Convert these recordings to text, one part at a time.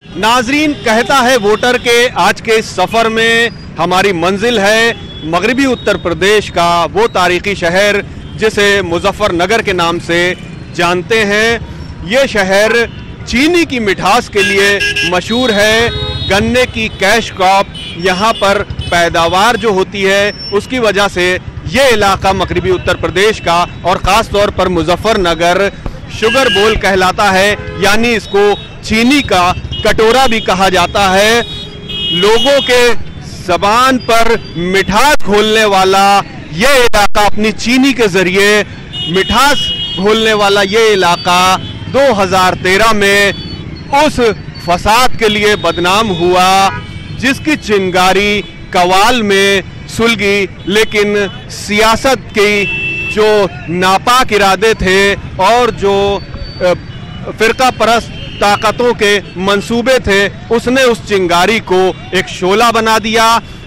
नाजरीन, कहता है वोटर के आज के सफर में हमारी मंजिल है मगरबी उत्तर प्रदेश का वो तारीखी शहर जिसे मुजफ्फरनगर के नाम से जानते हैं। ये शहर चीनी की मिठास के लिए मशहूर है। गन्ने की कैश क्रॉप यहाँ पर पैदावार जो होती है उसकी वजह से ये इलाका मगरबी उत्तर प्रदेश का और ख़ास तौर पर मुजफ्फरनगर शुगर बोल कहलाता है, यानी इसको चीनी का कटोरा भी कहा जाता है। लोगों के ज़बान पर मिठास घोलने वाला ये इलाका, अपनी चीनी के ज़रिए मिठास घोलने वाला ये इलाका 2013 में उस फसाद के लिए बदनाम हुआ जिसकी चिंगारी कवाल में सुलगी, लेकिन सियासत की जो नापाक इरादे थे और जो फ़िरका परस्त ताकतों के मंसूबे थे, उसने उस चिंगारी को एक शोला बना दिया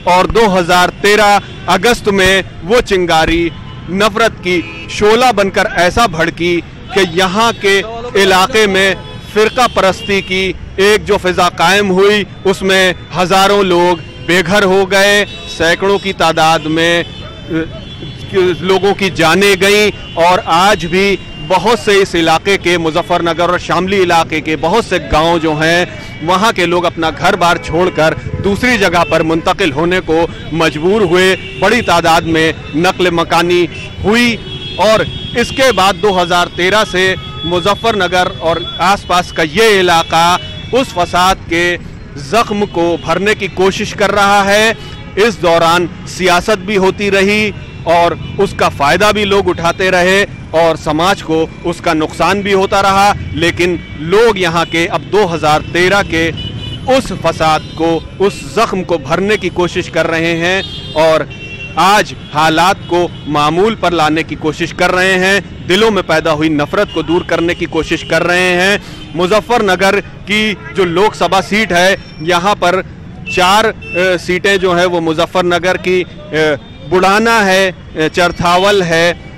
और 2013 अगस्त में वो चिंगारी नफरत की शोला बनकर ऐसा भड़की कि यहाँ के इलाके में फ़िरका परस्ती की एक जो फ़िज़ा कायम हुई उसमें हज़ारों लोग बेघर हो गए, सैकड़ों की तादाद में लोगों की जानें गईं और आज भी बहुत से इस इलाके के मुजफ्फरनगर और शामली इलाके के बहुत से गांव जो हैं वहां के लोग अपना घर बार छोड़कर दूसरी जगह पर मुंतकिल होने को मजबूर हुए। बड़ी तादाद में नकल मकानी हुई और इसके बाद 2013 से मुजफ्फरनगर और आसपास का ये इलाका उस फसाद के ज़ख्म को भरने की कोशिश कर रहा है। इस दौरान सियासत भी होती रही और उसका फ़ायदा भी लोग उठाते रहे और समाज को उसका नुकसान भी होता रहा, लेकिन लोग यहाँ के अब 2013 के उस फसाद को, उस ज़ख्म को भरने की कोशिश कर रहे हैं और आज हालात को मामूल पर लाने की कोशिश कर रहे हैं। दिलों में पैदा हुई नफ़रत को दूर करने की कोशिश कर रहे हैं। मुजफ्फरनगर की जो लोकसभा सीट है, यहाँ पर 4 सीटें जो है वो मुजफ्फरनगर की बुढ़ाना है, चरथावल है,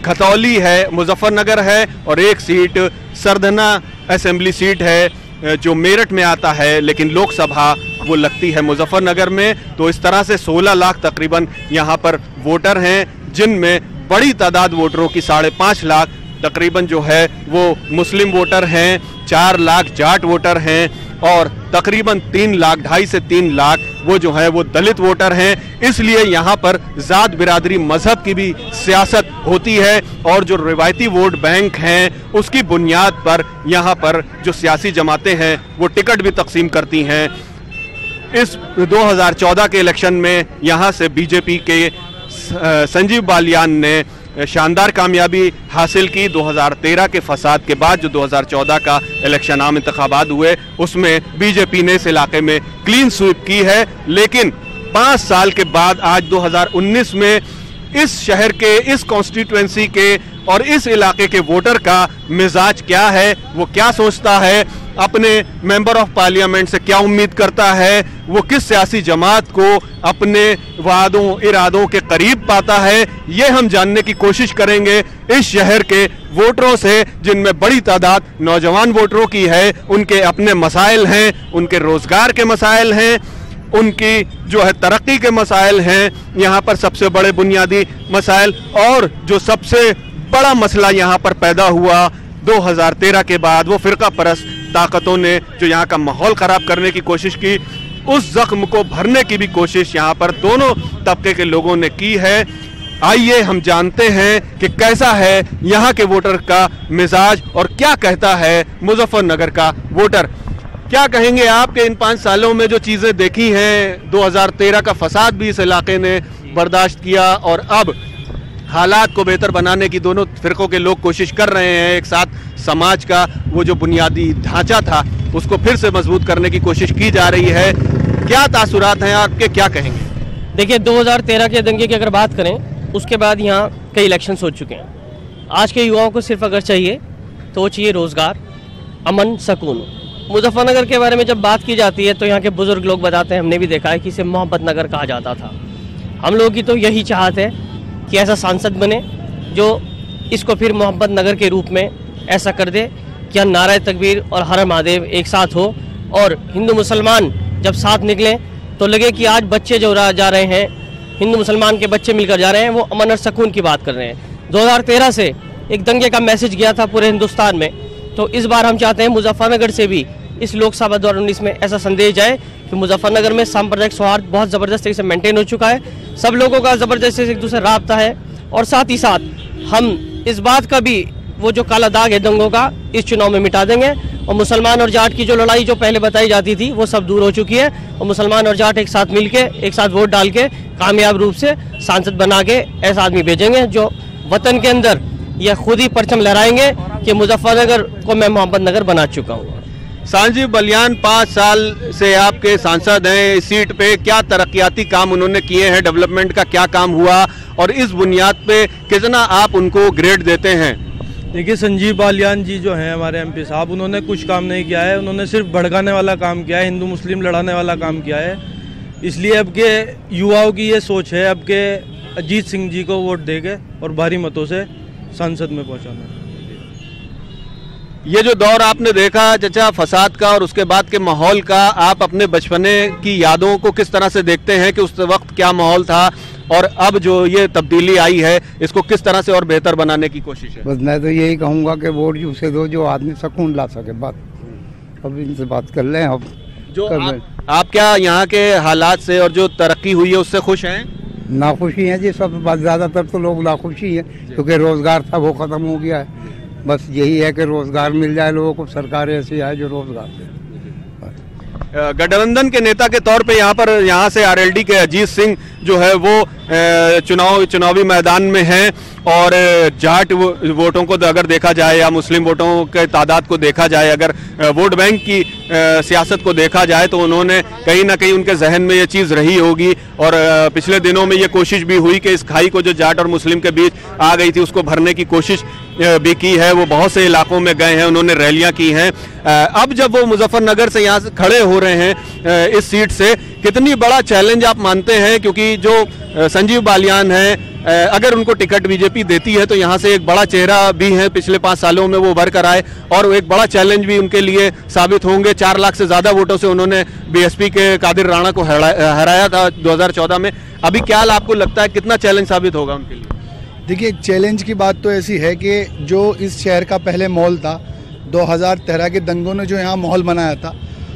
खतौली है, मुजफ्फरनगर है और एक सीट सरधना असेंबली सीट है जो मेरठ में आता है, लेकिन लोकसभा वो लगती है मुजफ्फरनगर में। तो इस तरह से 16 लाख तकरीबन यहाँ पर वोटर हैं, जिनमें बड़ी तादाद वोटरों की 5.5 लाख तकरीबन जो है वो मुस्लिम वोटर हैं, 4 लाख जाट वोटर हैं और तकरीबन 3 लाख, 2.5 से 3 लाख वो जो है वो दलित वोटर हैं। इसलिए यहाँ पर ज़ात, बिरादरी, मजहब की भी सियासत होती है और जो रिवायती वोट बैंक हैं उसकी बुनियाद पर यहाँ पर जो सियासी जमातें हैं वो टिकट भी तकसीम करती हैं। इस 2014 के इलेक्शन में यहाँ से बीजेपी के संजीव बालियान ने शानदार कामयाबी हासिल की। 2013 के फसाद के बाद जो 2014 का इलेक्शन आम इंतखाबात हुए उसमें बीजेपी ने इस इलाके में क्लीन स्वीप की है, लेकिन 5 साल के बाद आज 2019 में इस शहर के, इस कॉन्स्टिट्यूएंसी के और इस इलाके के वोटर का मिजाज क्या है, वो क्या सोचता है, अपने मेंबर ऑफ पार्लियामेंट से क्या उम्मीद करता है, वो किस सियासी जमात को अपने वादों इरादों के करीब पाता है, ये हम जानने की कोशिश करेंगे इस शहर के वोटरों से, जिनमें बड़ी तादाद नौजवान वोटरों की है। उनके अपने मसाइल हैं, उनके रोज़गार के मसाइल हैं, उनकी जो है तरक्की के मसाइल हैं, यहाँ पर सबसे बड़े बुनियादी मसाइल। और जो सबसे बड़ा मसला यहाँ पर पैदा हुआ 2013 के बाद, वो फ़िरका परस्त ताकतों ने जो यहाँ का माहौल ख़राब करने की कोशिश की, उस ज़ख्म को भरने की भी कोशिश यहाँ पर दोनों तबके के लोगों ने की है। आइए हम जानते हैं कि कैसा है यहाँ के वोटर का मिजाज और क्या कहता है मुजफ्फरनगर का वोटर। क्या कहेंगे आपके इन 5 सालों में जो चीज़ें देखी हैं, 2013 का फसाद भी इस इलाके ने बर्दाश्त किया और अब हालात को बेहतर बनाने की दोनों फ़िरकों के लोग कोशिश कर रहे हैं, एक साथ समाज का वो जो बुनियादी ढांचा था उसको फिर से मजबूत करने की कोशिश की जा रही है। क्या तासुरात हैं आपके, क्या कहेंगे? देखिए, 2013 के दंगे की अगर बात करें उसके बाद यहाँ कई इलेक्शंस हो चुके हैं। आज के युवाओं को सिर्फ अगर चाहिए तो वो चाहिए रोज़गार, अमन, सुकून। मुजफ्फरनगर के बारे में जब बात की जाती है तो यहाँ के बुजुर्ग लोग बताते हैं, हमने भी देखा है कि इसे मोहब्बत नगर कहा जाता था। हम लोगों की तो यही चाहत है कि ऐसा सांसद बने जो इसको फिर मोहब्बत नगर के रूप में ऐसा कर दे कि नारा तकबीर और हर महादेव एक साथ हो और हिंदू मुसलमान जब साथ निकले तो लगे कि आज बच्चे जो जा रहे हैं, हिंदू मुसलमान के बच्चे मिलकर जा रहे हैं, वो अमन और सुकून की बात कर रहे हैं। 2013 से एक दंगे का मैसेज गया था पूरे हिंदुस्तान में, तो इस बार हम चाहते हैं मुजफ्फरनगर से भी इस लोकसभा 2019 में ऐसा संदेश जाए कि मुजफ्फरनगर में सांप्रदायिक सौहार्द बहुत ज़बरदस्त तरीके से मेंटेन हो चुका है, सब लोगों का ज़बरदस्त एक दूसरे राब्ता है, और साथ ही साथ हम इस बात का भी वो जो काला दाग है दंगों का इस चुनाव में मिटा देंगे, और मुसलमान और जाट की जो लड़ाई जो पहले बताई जाती थी वो सब दूर हो चुकी है, और मुसलमान और जाट एक साथ मिलके एक साथ वोट डाल के कामयाब रूप से सांसद बना के ऐसा आदमी भेजेंगे जो वतन के अंदर यह खुद ही परचम लहराएंगे कि मुजफ्फरनगर को मैं मोहम्मद नगर बना चुका हूँ। सांझी बलियान 5 साल से आपके सांसद हैं इस सीट पे, क्या तरक्याती काम उन्होंने किए हैं, डेवलपमेंट का क्या काम हुआ और इस बुनियाद पे कितना आप उनको ग्रेड देते हैं? देखिए, संजीव बालियान जी जो हैं हमारे एमपी साहब, उन्होंने कुछ काम नहीं किया है, उन्होंने सिर्फ भड़काने वाला काम किया है, हिंदू मुस्लिम लड़ाने वाला काम किया है। इसलिए अब के युवाओं की ये सोच है अब के अजीत सिंह जी को वोट देके और भारी मतों से संसद में पहुंचाना। ये जो दौर आपने देखा चचा फसाद का और उसके बाद के माहौल का, आप अपने बचपने की यादों को किस तरह से देखते हैं कि उस वक्त क्या माहौल था और अब जो ये तब्दीली आई है इसको किस तरह से और बेहतर बनाने की कोशिश है? बस मैं तो यही कहूँगा कि वोट उसे दो जो आदमी सुकून ला सके। बात अब इनसे बात कर लें। अब जो आप क्या यहाँ के हालात से और जो तरक्की हुई है उससे खुश हैं? नाखुशी है जी, सब ज़्यादातर तो लोग नाखुशी है क्योंकि रोजगार था वो ख़त्म हो गया है। बस यही है कि रोजगार मिल जाए लोगों को, सरकार ऐसी है जो रोजगार दे। गठबंधन के नेता के तौर पे यहाँ से आरएलडी के अजीत सिंह जो है वो चुनावी मैदान में हैं और जाट वोटों को अगर देखा जाए या मुस्लिम वोटों के तादाद को देखा जाए, अगर वोट बैंक की सियासत को देखा जाए तो उन्होंने कहीं ना कहीं उनके जहन में ये चीज़ रही होगी और पिछले दिनों में ये कोशिश भी हुई कि इस खाई को जो जाट और मुस्लिम के बीच आ गई थी उसको भरने की कोशिश भी की है। वो बहुत से इलाकों में गए हैं, उन्होंने रैलियां की हैं। अब जब वो मुजफ्फरनगर से यहाँ से खड़े हो रहे हैं इस सीट से, कितनी बड़ा चैलेंज आप मानते हैं? क्योंकि जो संजीव बालियान हैं, अगर उनको टिकट बीजेपी देती है तो यहाँ से एक बड़ा चेहरा भी है, पिछले 5 सालों में वो उभर कर आए और एक बड़ा चैलेंज भी उनके लिए साबित होंगे। 4 लाख से ज़्यादा वोटों से उन्होंने बीएसपी के कादिर राणा को हराया था 2014 में। अभी क्या आपको लगता है कितना चैलेंज साबित होगा उनके लिए? देखिए, चैलेंज की बात तो ऐसी है कि जो इस शहर का पहले माहौल था, 2013 के दंगों ने जो यहाँ माहौल बनाया था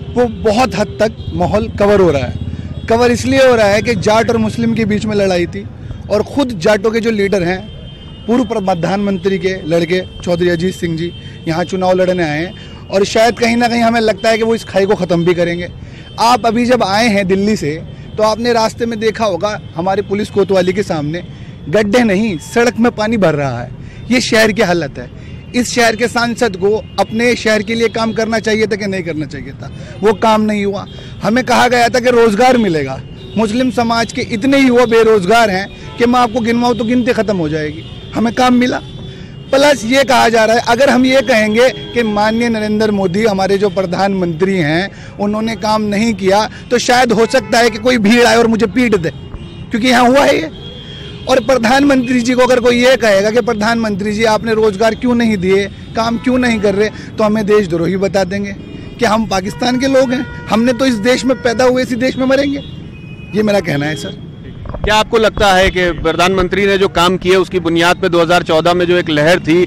वो बहुत हद तक माहौल कवर हो रहा है। कवर इसलिए हो रहा है कि जाट और मुस्लिम के बीच में लड़ाई थी और ख़ुद जाटों के जो लीडर हैं, पूर्व प्रधानमंत्री के लड़के चौधरी अजीत सिंह जी यहाँ चुनाव लड़ने आए हैं और शायद कहीं ना कहीं हमें लगता है कि वो इस खाई को ख़त्म भी करेंगे। आप अभी जब आए हैं दिल्ली से तो आपने रास्ते में देखा होगा हमारे पुलिस कोतवाली के सामने गड्ढे नहीं, सड़क में पानी भर रहा है। ये शहर की हालत है। इस शहर के सांसद को अपने शहर के लिए काम करना चाहिए था कि नहीं करना चाहिए था? वो काम नहीं हुआ। हमें कहा गया था कि रोजगार मिलेगा। मुस्लिम समाज के इतने युवा बेरोजगार हैं कि मैं आपको गिनवाऊँ तो गिनती खत्म हो जाएगी। हमें काम मिला। प्लस ये कहा जा रहा है, अगर हम ये कहेंगे कि माननीय नरेंद्र मोदी हमारे जो प्रधानमंत्री हैं उन्होंने काम नहीं किया तो शायद हो सकता है कि कोई भीड़ आए और मुझे पीट दे, क्योंकि यहाँ हुआ है ये। और प्रधानमंत्री जी को अगर कोई ये कहेगा कि प्रधानमंत्री जी आपने रोजगार क्यों नहीं दिए, काम क्यों नहीं कर रहे, तो हमें देशद्रोही बता देंगे कि हम पाकिस्तान के लोग हैं, हमने तो इस देश में पैदा हुए इसी देश में मरेंगे। ये मेरा कहना है सर। क्या आपको लगता है कि प्रधानमंत्री ने जो काम किए उसकी बुनियाद पे 2014 में जो एक लहर थी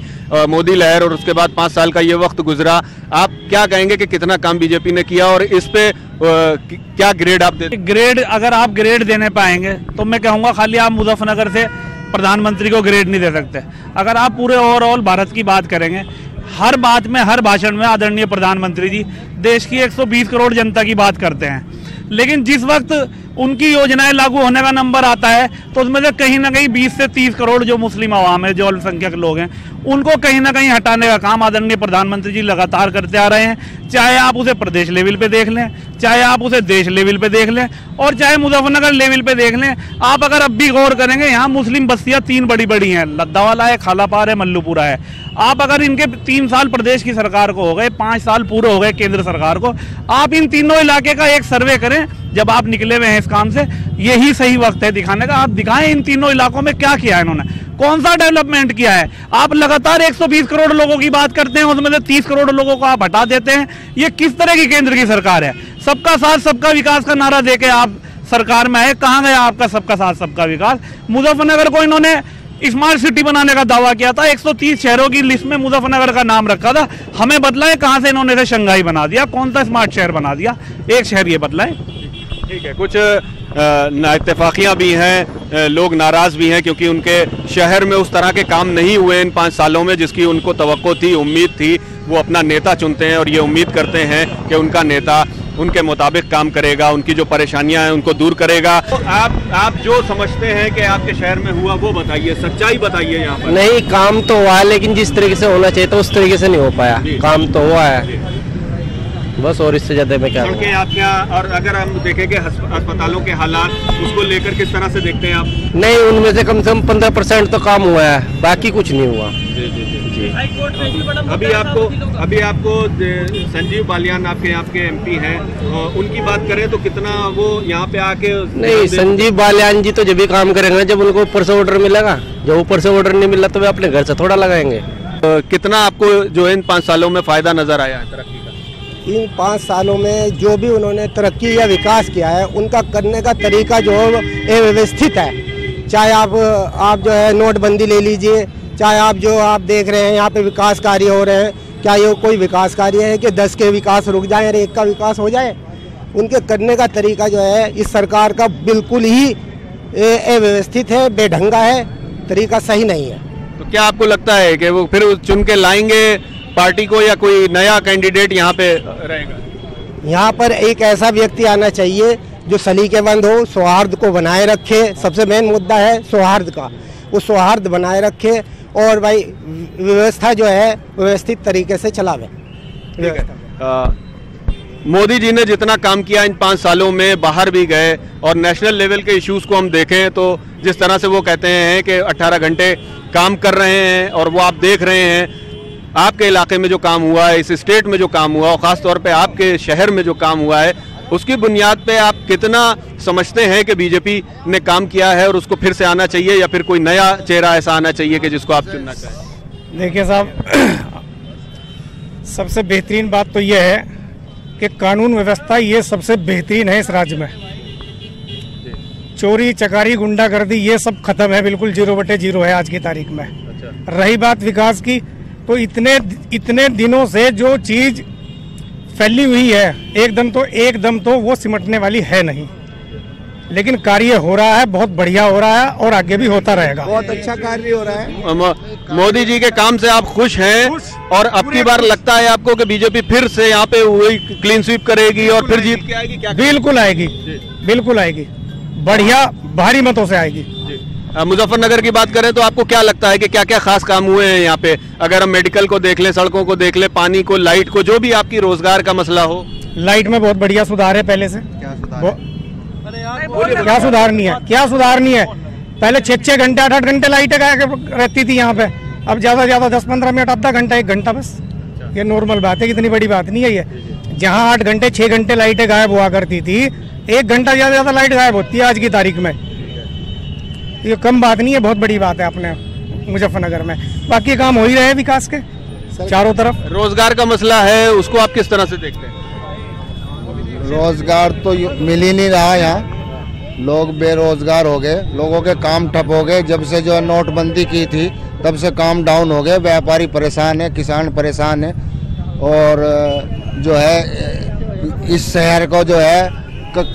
मोदी लहर और उसके बाद 5 साल का ये वक्त गुजरा, आप क्या कहेंगे कि कितना काम बीजेपी ने किया और इस पे क्या ग्रेड आप देते? ग्रेड अगर आप ग्रेड देने पाएंगे तो मैं कहूँगा खाली आप मुजफ्फरनगर से प्रधानमंत्री को ग्रेड नहीं दे सकते। अगर आप पूरे ओवरऑल भारत की बात करेंगे, हर बात में हर भाषण में आदरणीय प्रधानमंत्री जी देश की 120 करोड़ जनता की बात करते हैं, लेकिन जिस वक्त उनकी योजनाएं लागू होने का नंबर आता है तो उसमें से कहीं ना कहीं 20 से 30 करोड़ जो मुस्लिम आवाम है, जो अल्पसंख्यक लोग हैं, उनको कहीं ना कहीं हटाने का काम आदरणीय प्रधानमंत्री जी लगातार करते आ रहे हैं। चाहे आप उसे प्रदेश लेवल पे देख लें, चाहे आप उसे देश लेवल पे देख लें और चाहे मुजफ्फरनगर लेवल पे देख लें। आप अगर अब भी गौर करेंगे, यहाँ मुस्लिम बस्तियाँ 3 बड़ी बड़ी हैं, लद्दावाला है, खालापार है, मल्लूपुरा है। आप अगर इनके 3 साल प्रदेश की सरकार को हो गए, 5 साल पूरे हो गए केंद्र सरकार को, आप इन तीनों इलाके का एक सर्वे करें। जब आप निकले हुए हैं इस काम से, यही सही वक्त है दिखाने का। आप दिखाएं इन तीनों इलाकों में क्या किया है इन्होंने। कौन सा डेवलपमेंट किया है? आप लगातार 120 करोड़ लोगों की बात करते हैं, उसमें से 30 करोड़ लोगों को आप हटा देते हैं। ये किस तरह की केंद्र की सरकार है? सबका साथ सबका विकास का नारा देके आप सरकार में आए, कहां गया आपका सबका साथ सबका विकास? मुजफ्फरनगर को इन्होंने स्मार्ट सिटी बनाने का दावा किया था, 130 शहरों की लिस्ट में मुजफ्फरनगर का नाम रखा था। हमें बदला है, कहां से इन्होंने शंघाई बना दिया? कौन सा स्मार्ट शहर बना दिया? एक शहर ये बदला है। ठीक है, कुछ नाइत्तेफाकियाँ भी हैं, लोग नाराज भी हैं क्योंकि उनके शहर में उस तरह के काम नहीं हुए इन 5 सालों में जिसकी उनको तवक्को थी, उम्मीद थी। वो अपना नेता चुनते हैं और ये उम्मीद करते हैं कि उनका नेता उनके मुताबिक काम करेगा, उनकी जो परेशानियां हैं उनको दूर करेगा। तो आप जो समझते हैं कि आपके शहर में हुआ वो बताइए, सच्चाई बताइए। यहाँ पर नहीं, काम तो हुआ है लेकिन जिस तरीके से होना चाहिए था उस तरीके से नहीं हो पाया। काम तो हुआ है बस, और इससे ज्यादा मैं क्या सड़कें आप क्या, और अगर हम देखें कि अस्पतालों के हालात, उसको लेकर किस तरह से देखते हैं आप? नहीं, उनमें से कम 15% तो काम हुआ है, बाकी कुछ नहीं हुआ। जी। अभी आपको संजीव बालियान आपके एमपी हैं, उनकी बात करें तो कितना वो यहाँ पे आके? नहीं, संजीव बालियान जी तो जब भी काम करेंगे जब उनको ऊपर से ऑर्डर मिलेगा। जब ऊपर से ऑर्डर नहीं मिला तो वे अपने घर से थोड़ा लगाएंगे। कितना आपको जो इन 5 सालों में फायदा नजर आया है तरक्की का? इन 5 सालों में जो भी उन्होंने तरक्की या विकास किया है, उनका करने का तरीका जो है व्यवस्थित है। चाहे आप जो है नोटबंदी ले लीजिए, चाहे आप देख रहे हैं यहाँ पे विकास कार्य हो रहे हैं, क्या ये कोई विकास कार्य है कि 10 के विकास रुक जाए और 1 का विकास हो जाए? उनके करने का तरीका जो है इस सरकार का बिल्कुल ही अव्यवस्थित है, बेढंगा है, तरीका सही नहीं है। तो क्या आपको लगता है कि वो फिर चुन के लाएंगे पार्टी को या कोई नया कैंडिडेट यहाँ पे रहेगा? यहाँ पर एक ऐसा व्यक्ति आना चाहिए जो सलीकेमंद हो, सौहार्द को बनाए रखे। सबसे मेन मुद्दा है सौहार्द का, वो सौहार्द बनाए रखे और भाई व्यवस्था जो है व्यवस्थित तरीके से चलावे। मोदी जी ने जितना काम किया इन 5 सालों में, बाहर भी गए और नेशनल लेवल के इश्यूज को हम देखें तो जिस तरह से वो कहते हैं कि 18 घंटे काम कर रहे हैं, और वो आप देख रहे हैं आपके इलाके में जो काम हुआ है, इस स्टेट में जो काम हुआ, और ख़ास तौर पे आपके शहर में जो काम हुआ है, उसकी बुनियाद पे आप कितना समझते हैं कि बीजेपी ने काम किया है और उसको फिर से आना चाहिए, या फिर कोई नया चेहरा ऐसा आना चाहिए कि जिसको आप चुनना चाहें? देखिए साहब, सबसे बेहतरीन बात तो यह है कि कानून व्यवस्था ये सबसे बेहतरीन है इस राज्य में। चोरी चकारी गुंडागर्दी ये सब खत्म है, बिल्कुल 0/0 है आज की तारीख में। रही बात विकास की, तो इतने दिनों से जो चीज फैली हुई है एकदम तो वो सिमटने वाली है नहीं, लेकिन कार्य हो रहा है, बहुत बढ़िया हो रहा है और आगे भी होता रहेगा। बहुत अच्छा कार्य हो रहा है। मोदी जी के काम से आप खुश हैं? और अब की बार लगता है आपको कि बीजेपी फिर से यहाँ पे वही क्लीन स्वीप करेगी और फिर जीत के आएगी? क्या बिल्कुल आएगी, बिल्कुल आएगी, बढ़िया भारी मतों से आएगी। मुजफ्फरनगर की बात करें तो आपको क्या लगता है कि क्या क्या खास काम हुए हैं यहाँ पे? अगर हम मेडिकल को देख लें, सड़कों को देख लें, पानी को, लाइट को, जो भी आपकी रोजगार का मसला हो। लाइट में बहुत बढ़िया सुधार है पहले से। क्या सुधार नहीं है? पहले 6 घंटे 8 घंटे लाइटें रहती थी यहाँ पे, अब ज्यादा 10-15 मिनट, आधा घंटा 1 घंटा बस। ये नॉर्मल बात है, इतनी बड़ी बात नहीं है ये। जहाँ 8 घंटे 6 घंटे लाइटें गायब हुआ करती थी, 1 घंटा ज्यादा लाइट गायब होती है आज की तारीख में। ये कम बात नहीं है, बहुत बड़ी बात है अपने मुजफ्फरनगर में। बाकी काम हो ही रहे विकास के चारों तरफ। रोजगार का मसला है, उसको आप किस तरह से देखते हैं? रोजगार तो मिल ही नहीं रहा, यहाँ लोग बेरोजगार हो गए, लोगों के काम ठप हो गए। जब से जो नोटबंदी की थी तब से काम डाउन हो गए, व्यापारी परेशान है, किसान परेशान है, और जो है इस शहर को जो है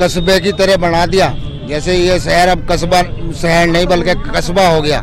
कस्बे की तरह बना दिया। जैसे ये शहर अब कस्बा शहर नहीं बल्कि कस्बा हो गया।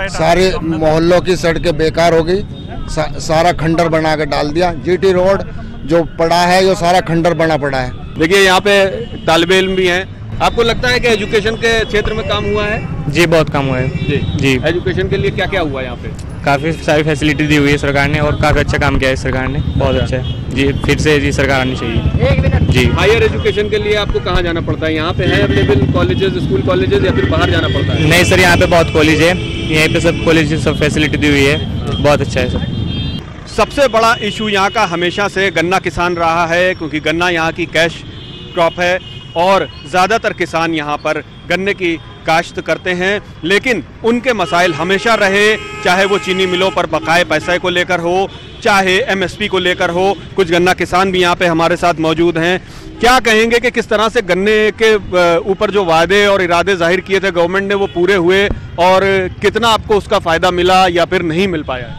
सारे मोहल्लों की सड़कें बेकार हो गई, सारा खंडर बना के डाल दिया। जीटी रोड जो पड़ा है ये सारा खंडर बना पड़ा है। देखिए यहाँ पे तालिबे इल्म भी हैं। आपको लगता है कि एजुकेशन के क्षेत्र में काम हुआ है? जी, बहुत काम हुआ है जी। एजुकेशन के लिए क्या क्या हुआ है यहाँ पे? काफ़ी सारी फैसिलिटी दी हुई है सरकार ने और काफ़ी अच्छा काम किया है सरकार ने, बहुत अच्छा है जी। फिर से जी सरकार आनी चाहिए जी। हायर एजुकेशन के लिए आपको कहाँ जाना पड़ता है? यहाँ पे है अवेलेबल कॉलेजेस, स्कूल कॉलेजेस, या फिर बाहर जाना पड़ता है? नहीं सर, यहाँ पे बहुत कॉलेज है, यहीं पे सब कॉलेज सब फैसिलिटी दी हुई है, बहुत अच्छा है सर। सबसे बड़ा इशू यहाँ का हमेशा से गन्ना किसान रहा है, क्योंकि गन्ना यहाँ की कैश क्रॉप है और ज़्यादातर किसान यहाँ पर गन्ने की काश्त करते हैं, लेकिन उनके मसाइल हमेशा रहे, चाहे वो चीनी मिलों पर बकाए पैसे को लेकर हो, चाहे एमएसपी को लेकर हो। कुछ गन्ना किसान भी यहाँ पे हमारे साथ मौजूद हैं। क्या कहेंगे कि किस तरह से गन्ने के ऊपर जो वादे और इरादे जाहिर किए थे गवर्नमेंट ने वो पूरे हुए, और कितना आपको उसका फ़ायदा मिला या फिर नहीं मिल पाया?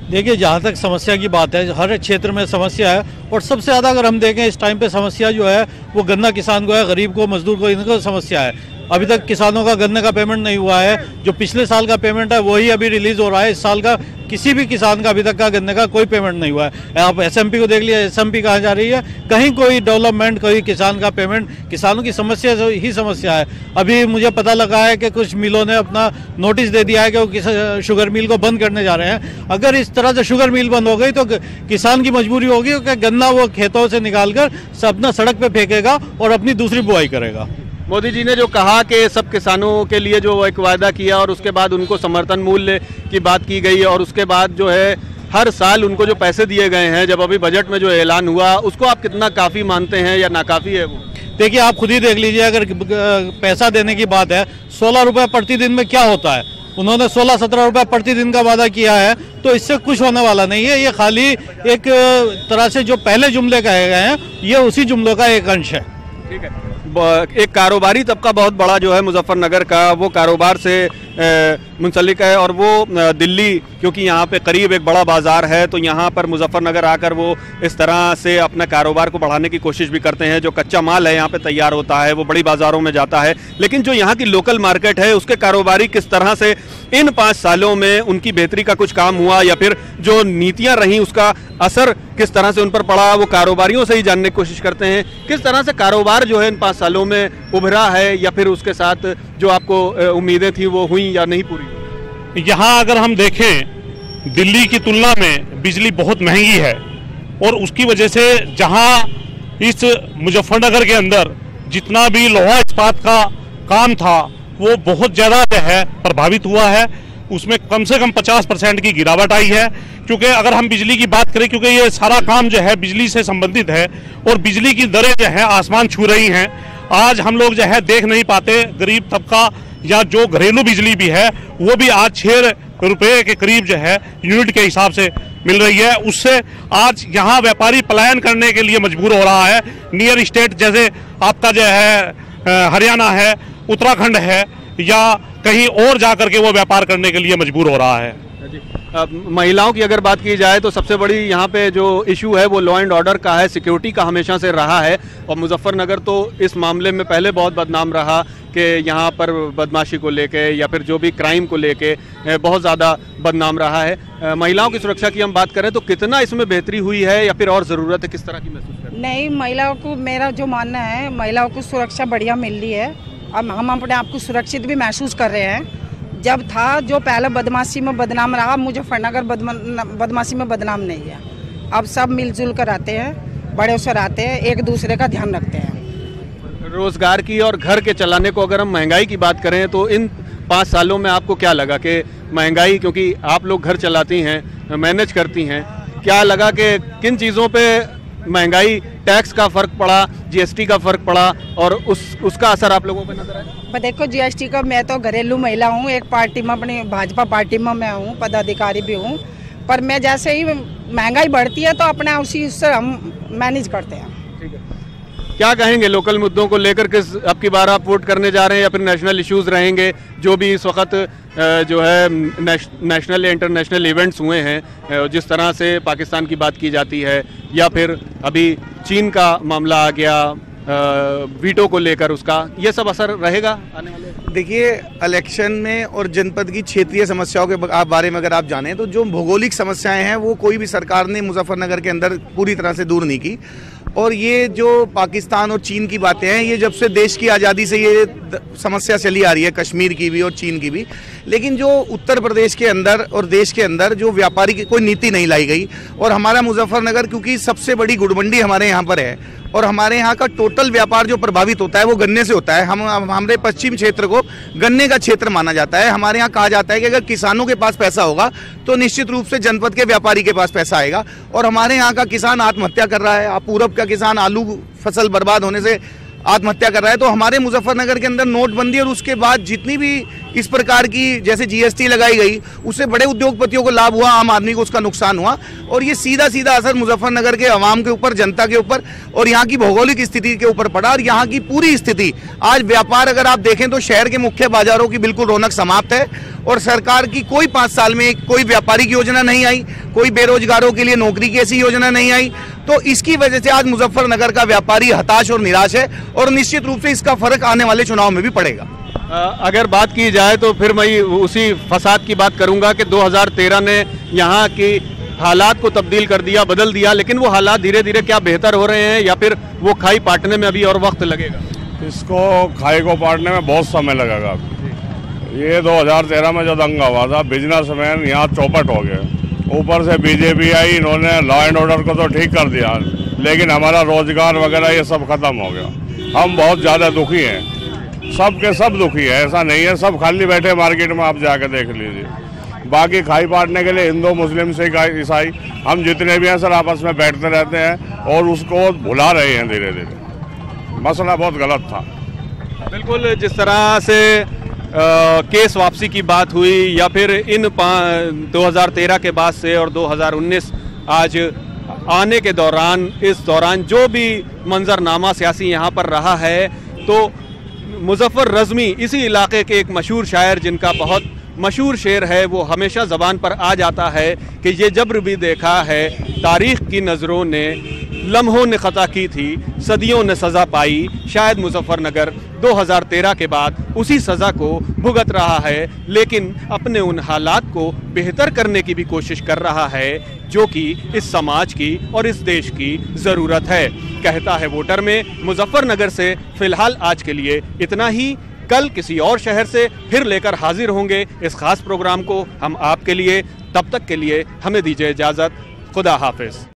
देखिए, जहाँ तक समस्या की बात है, हर क्षेत्र में समस्या है, और सबसे ज़्यादा अगर हम देखें इस टाइम पे समस्या जो है वो गन्ना किसान को है, गरीब को, मजदूर को, इनको समस्या है। अभी तक किसानों का गन्ने का पेमेंट नहीं हुआ है। जो पिछले साल का पेमेंट है वही अभी रिलीज हो रहा है। इस साल का किसी भी किसान का अभी तक का गन्ने का कोई पेमेंट नहीं हुआ है। आप एसएमपी को देख लिया, एसएमपी कहाँ जा रही है, कहीं कोई डेवलपमेंट, कोई किसान का पेमेंट। किसानों की समस्या ही समस्या है। अभी मुझे पता लगा है कि कुछ मिलों ने अपना नोटिस दे दिया है कि वो शुगर मिल को बंद करने जा रहे हैं। अगर इस तरह से शुगर मिल बंद हो गई तो किसान की मजबूरी होगी कि गन्ना वो खेतों से निकाल कर अपना सड़क पे फेंकेगा और अपनी दूसरी बुआई करेगा। मोदी जी ने जो कहा कि सब किसानों के लिए जो एक वायदा किया और उसके बाद उनको समर्थन मूल्य की बात की गई, और उसके बाद जो है हर साल उनको जो पैसे दिए गए हैं, जब अभी बजट में जो ऐलान हुआ, उसको आप कितना काफ़ी मानते हैं या नाकाफ़ी है वो? देखिए, आप खुद ही देख लीजिए, अगर पैसा देने की बात है, 16 रुपये प्रतिदिन में क्या होता है? उन्होंने 16-17 रुपये प्रतिदिन का वादा किया है, तो इससे कुछ होने वाला नहीं है। ये खाली एक तरह से जो पहले जुमले कहे गए हैं, ये उसी जुमलों का एक अंश है। ठीक है। एक कारोबारी तबका बहुत बड़ा जो है मुजफ्फरनगर का, वो कारोबार से मुंसलिक है, और वो दिल्ली, क्योंकि यहाँ पे करीब एक बड़ा बाज़ार है, तो यहाँ पर मुजफ्फरनगर आकर वो इस तरह से अपना कारोबार को बढ़ाने की कोशिश भी करते हैं। जो कच्चा माल है यहाँ पे तैयार होता है वो बड़ी बाज़ारों में जाता है, लेकिन जो यहाँ की लोकल मार्केट है उसके कारोबारी किस तरह से इन 5 सालों में उनकी बेहतरी का कुछ काम हुआ, या फिर जो नीतियाँ रहीं उसका असर किस तरह से उन पर पड़ा, वो कारोबारियों से ही जानने की कोशिश करते हैं। किस तरह से कारोबार जो है इन 5 सालों में उभरा है, या फिर उसके साथ जो आपको उम्मीदें थी वो हुई या नहीं पूरी? यहाँ अगर हम देखें, दिल्ली की तुलना में बिजली बहुत महंगी है, और उसकी वजह से जहाँ इस मुजफ्फरनगर के अंदर जितना भी लोहा इस्पात का काम था वो बहुत ज़्यादा जो है प्रभावित हुआ है। उसमें कम से कम 50% की गिरावट आई है। क्योंकि अगर हम बिजली की बात करें, क्योंकि ये सारा काम जो है बिजली से संबंधित है, और बिजली की दरें जो है आसमान छू रही हैं। आज हम लोग जो है देख नहीं पाते, गरीब तबका या जो घरेलू बिजली भी है वो भी आज 6 रुपये के करीब जो है यूनिट के हिसाब से मिल रही है। उससे आज यहाँ व्यापारी पलायन करने के लिए मजबूर हो रहा है। नियर स्टेट जैसे आपका जो है हरियाणा है, उत्तराखंड है, या कहीं और जाकर के वो व्यापार करने के लिए मजबूर हो रहा है। महिलाओं की अगर बात की जाए तो सबसे बड़ी यहाँ पे जो इशू है वो लॉ एंड ऑर्डर का है, सिक्योरिटी का हमेशा से रहा है, और मुजफ्फरनगर तो इस मामले में पहले बहुत बदनाम रहा कि यहाँ पर बदमाशी को लेके या फिर जो भी क्राइम को लेके बहुत ज़्यादा बदनाम रहा है। महिलाओं की सुरक्षा की हम बात करें तो कितना इसमें बेहतरी हुई है, या फिर और ज़रूरत है, किस तरह की महसूस करते हैं? नहीं, महिलाओं को, मेरा जो मानना है, महिलाओं को सुरक्षा बढ़िया मिल रही है। अब हम अपने आप को सुरक्षित भी महसूस कर रहे हैं। जब था जो पहले बदमाशी में बदनाम रहा, मुजफ्फरनगर बदमाशी में बदनाम नहीं है। अब सब मिलजुल कर आते हैं, बड़े से रहते हैं, एक दूसरे का ध्यान रखते हैं। रोजगार की और घर के चलाने को अगर हम महंगाई की बात करें तो इन 5 सालों में आपको क्या लगा कि महंगाई, क्योंकि आप लोग घर चलाती हैं, मैनेज करती हैं, क्या लगा कि किन चीज़ों पे महंगाई, टैक्स का फर्क पड़ा, जीएसटी का फर्क पड़ा, और उसका असर आप लोगों पे नजर आया? देखो, जीएसटी का, मैं तो घरेलू महिला हूँ, एक पार्टी में, अपनी भाजपा पार्टी में मैं हूँ, पदाधिकारी भी हूँ, पर मैं जैसे ही महंगाई बढ़ती है तो अपने उसी से हम मैनेज करते हैं। ठीक है। क्या कहेंगे लोकल मुद्दों को लेकर, किस अब की बार आप वोट करने जा रहे हैं, या फिर नेशनल इश्यूज रहेंगे जो भी इस वक्त जो है नेशनल या इंटरनेशनल इवेंट्स हुए हैं, जिस तरह से पाकिस्तान की बात की जाती है, या फिर अभी चीन का मामला आ गया वीटो को लेकर, उसका ये सब असर रहेगा आने वाले? देखिए, इलेक्शन में और जनपद की क्षेत्रीय समस्याओं के बारे में अगर आप जानें तो जो भौगोलिक समस्याएं हैं वो कोई भी सरकार ने मुजफ्फरनगर के अंदर पूरी तरह से दूर नहीं की। और ये जो पाकिस्तान और चीन की बातें हैं, ये जब से देश की आज़ादी से ये समस्या चली आ रही है, कश्मीर की भी और चीन की भी। लेकिन जो उत्तर प्रदेश के अंदर और देश के अंदर जो व्यापारी की कोई नीति नहीं लाई गई, और हमारा मुजफ्फरनगर क्योंकि सबसे बड़ी गुड़मंडी हमारे यहाँ पर है, और हमारे यहाँ का टोटल व्यापार जो प्रभावित होता है वो गन्ने से होता है। हमारे पश्चिम क्षेत्र को गन्ने का क्षेत्र माना जाता है। हमारे यहाँ कहा जाता है कि अगर किसानों के पास पैसा होगा तो निश्चित रूप से जनपद के व्यापारी के पास पैसा आएगा। और हमारे यहाँ का किसान आत्महत्या कर रहा है। आप पूरब का किसान आलू फसल बर्बाद होने से आत्महत्या कर रहा है। तो हमारे मुजफ्फरनगर के अंदर नोटबंदी और उसके बाद जितनी भी इस प्रकार की जैसे जीएसटी लगाई गई, उससे बड़े उद्योगपतियों को लाभ हुआ, आम आदमी को उसका नुकसान हुआ, और ये सीधा सीधा असर मुजफ्फरनगर के अवाम के ऊपर, जनता के ऊपर और यहाँ की भौगोलिक स्थिति के ऊपर पड़ा। और यहाँ की पूरी स्थिति, आज व्यापार अगर आप देखें तो शहर के मुख्य बाजारों की बिल्कुल रौनक समाप्त है, और सरकार की कोई 5 साल में कोई व्यापारिक योजना नहीं आई, कोई बेरोजगारों के लिए नौकरी की ऐसी योजना नहीं आई। तो इसकी वजह से आज मुजफ्फरनगर का व्यापारी हताश और निराश है, और निश्चित रूप से इसका फर्क आने वाले चुनाव में भी पड़ेगा। अगर बात की जाए तो फिर मैं उसी फसाद की बात करूंगा कि 2013 ने यहाँ की हालात को तब्दील कर दिया, बदल दिया, लेकिन वो हालात धीरे धीरे क्या बेहतर हो रहे हैं या फिर वो खाई पाटने में अभी और वक्त लगेगा? इसको खाई को पाटने में बहुत समय लगेगा। ये 2013 में जो दंगा हुआ था, बिजनेसमैन यहाँ चौपट हो गए, ऊपर से बीजेपी आई, इन्होंने लॉ एंड ऑर्डर को तो ठीक कर दिया, लेकिन हमारा रोजगार वगैरह ये सब खत्म हो गया। हम बहुत ज़्यादा दुखी हैं, सब के सब दुखी है, ऐसा नहीं है सब खाली बैठे मार्केट में, आप जाकर देख लीजिए। बाकी खाई पाटने के लिए हिंदू, मुस्लिम, सिख, ईसाई, हम जितने भी हैं सर आपस में बैठते रहते हैं और उसको भुला रहे हैं धीरे धीरे। मसला बहुत गलत था। बिल्कुल, जिस तरह से केस वापसी की बात हुई या फिर इन 2013 के बाद से और 2019 आज आने के दौरान, इस दौरान जो भी मंजरनामा सियासी यहाँ पर रहा है, तो मुजफ्फर रज़मी इसी इलाके के एक मशहूर शायर, जिनका बहुत मशहूर शेर है, वो हमेशा ज़बान पर आ जाता है कि ये जब्र भी देखा है तारीख़ की नज़रों ने, लम्हों ने ख़ता की थी, सदियों ने सज़ा पाई, शायद मुजफ्फरनगर 2013 के बाद उसी सज़ा को भुगत रहा है, लेकिन अपने उन हालात को बेहतर करने की भी कोशिश कर रहा है जो कि इस समाज की और इस देश की ज़रूरत है। कहता है वोटर में। मुजफ्फरनगर से फ़िलहाल आज के लिए इतना ही। कल किसी और शहर से फिर लेकर हाजिर होंगे इस खास प्रोग्राम को हम आपके लिए। तब तक के लिए हमें दीजिए इजाज़त। खुदा हाफिज़।